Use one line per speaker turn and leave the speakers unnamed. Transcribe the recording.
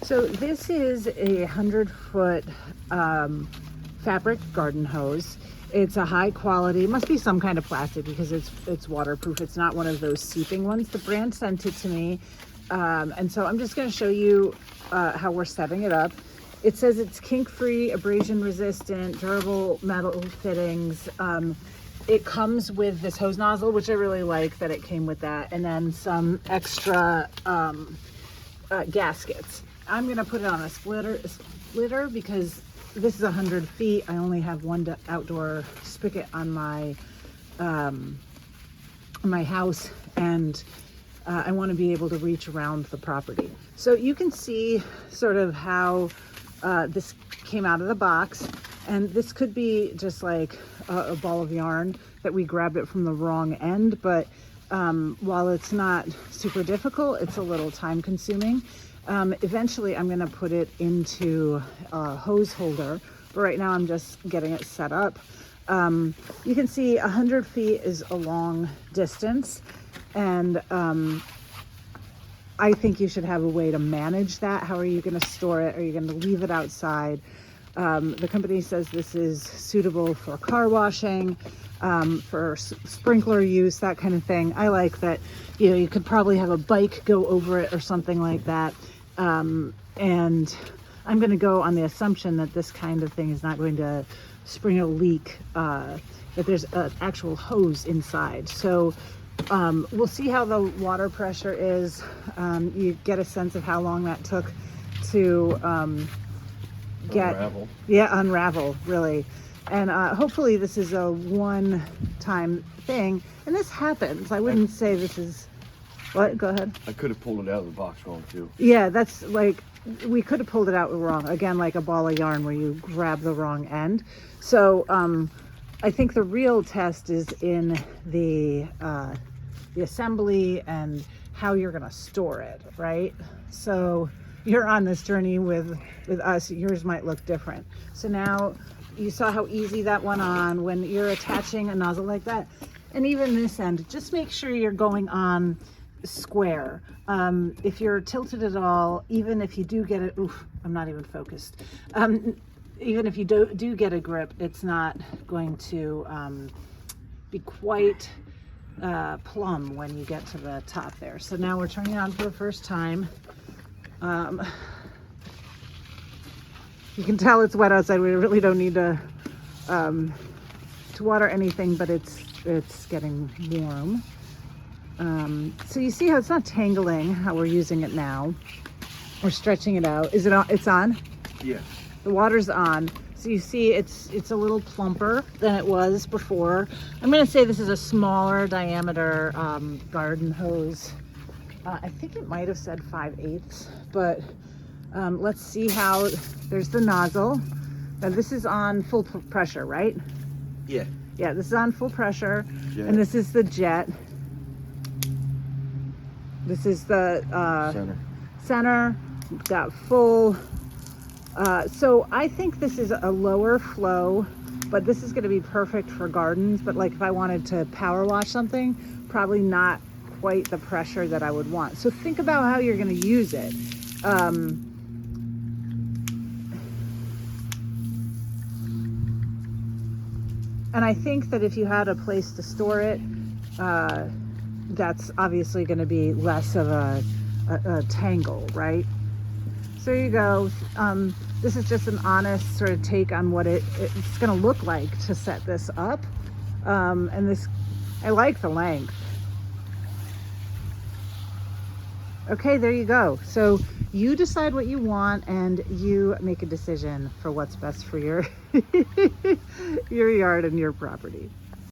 So this is a 100-foot fabric garden hose. It's a high quality, it must be some kind of plastic because it's waterproof. It's not one of those seeping ones. The brand sent it to me. And so I'm just going to show you how we're setting it up. It says it's kink-free, abrasion-resistant, durable metal fittings. It comes with this hose nozzle, which I really like that it came with that, and then some extra gaskets. I'm going to put it on a splitter because this is 100 feet. I only have one outdoor spigot on my house, and I want to be able to reach around the property. So you can see sort of how this came out of the box, and this could be just like a ball of yarn that we grabbed it from the wrong end, but while it's not super difficult, it's a little time consuming. Eventually I'm going to put it into a hose holder, but right now I'm just getting it set up. You can see 100 feet is a long distance, and I think you should have a way to manage that. How are you going to store it? Are you going to leave it outside? The company says this is suitable for car washing, for sprinkler use, that kind of thing. I like that, you know, you could probably have a bike go over it or something like that. And I'm going to go on the assumption that this kind of thing is not going to spring a leak, that there's an actual hose inside. So we'll see how the water pressure is. You get a sense of how long that took to unravel, really. And hopefully this is a one-time thing, and this happens. I wouldn't say this is what. Go ahead.
I could have pulled it out of the box wrong too.
Yeah, that's like, we could have pulled it out wrong, again, like a ball of yarn where you grab the wrong end. So I think the real test is in the assembly and how you're going to store it, right? So you're on this journey with us. Yours might look different. So now you saw how easy that went on when you're attaching a nozzle like that. And even this end, just make sure you're going on square. If you're tilted at all, even if you do get it, oof, I'm not even focused. Even if you do get a grip, it's not going to be quite plumb when you get to the top there. So now we're turning it on for the first time. You can tell it's wet outside. We really don't need to water anything, but it's getting warm. So you see how it's not tangling, how we're using it now. We're stretching it out. Is it on? It's on?
Yeah.
The water's on. So you see it's a little plumper than it was before. I'm going to say this is a smaller diameter garden hose. I think it might have said 5/8, but let's see how. There's the nozzle. Now this is on full pressure, right?
Yeah.
Yeah, this is on full pressure.
Jet.
And this is the jet. This is the center. Got full. So I think this is a lower flow, but this is going to be perfect for gardens. But like if I wanted to power wash something, probably not quite the pressure that I would want. So think about how you're going to use it. And I think that if you had a place to store it, that's obviously going to be less of a tangle, right? So there you go. This is just an honest sort of take on what it's going to look like to set this up. And this, I like the length. Okay, there you go. So you decide what you want and you make a decision for what's best for your your yard and your property.